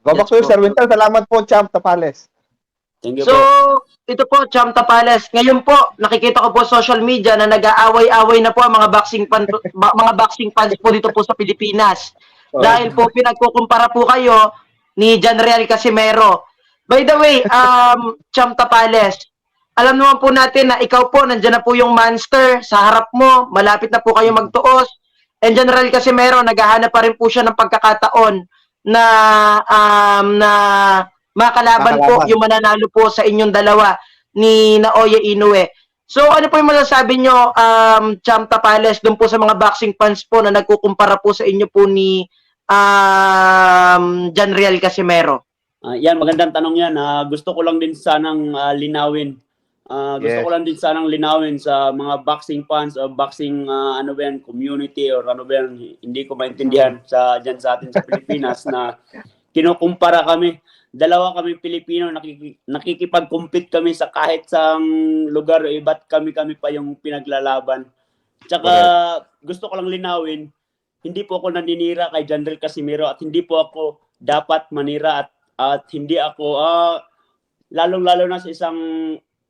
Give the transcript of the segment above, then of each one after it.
Go back to you, Sir Winter. Salamat po, Champ Tapales. Thank you So, po. ito po, Cham Tapales. Ngayon po, nakikita ko po sa social media na nag-aaway-away na po ang mga boxing fans po dito po sa Pilipinas. Dahil po pinagkukumpara po kayo ni John Real Casimero. By the way, Cham Tapales, alam naman po natin na ikaw po, nandiyan na po yung monster sa harap mo, malapit na po kayo magtuos. And John Real Casimero, naghahanap pa rin po siya ng pagkakataon na makalaban po yung mananalo po sa inyong dalawa ni Naoya Inoue. So ano po yung masasabi nyo, Cham Tapales, doon po sa mga boxing fans po na nagkukumpara po sa inyo po ni John Real Casimero? Yan, magandang tanong yan. Gusto ko lang din sanang linawin. Gusto ko lang din sanang linawin sa mga boxing fans o boxing ano ba yan, community or ano ba yan, hindi ko maintindihan dyan sa atin sa Pilipinas na kinukumpara kami. Dalawa kami Pilipino, nakikipag-compete kami sa kahit sa lugar, iba't kami pa yung pinaglalaban. Tsaka gusto ko lang linawin, hindi po ako naninira kay John Real Casimero at hindi po ako dapat manira at hindi ako, lalong-lalo na sa isang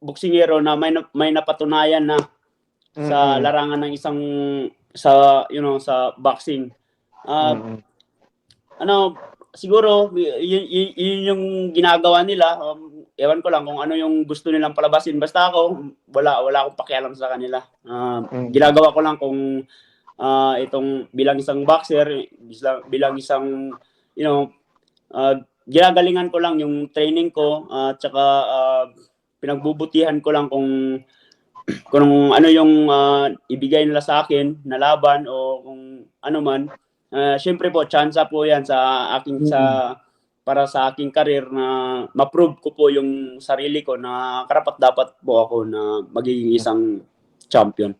boksingero na may napatunayan na sa larangan ng isang, sa boxing. Siguro, yun yung ginagawa nila. Ewan ko lang kung ano yung gusto nilang palabasin. Basta ako, wala akong pakialam sa kanila. Ginagawa ko lang kung itong bilang isang boxer, bilang isang, ginagalingan ko lang yung training ko, at saka pinagbubutihan ko lang kung ano yung ibigay nila sa akin na laban o kung ano man. Siyempre po, chance po yan sa aking para sa aking career na ma-prove ko po yung sarili ko na karapat dapat po ako na magiging isang champion.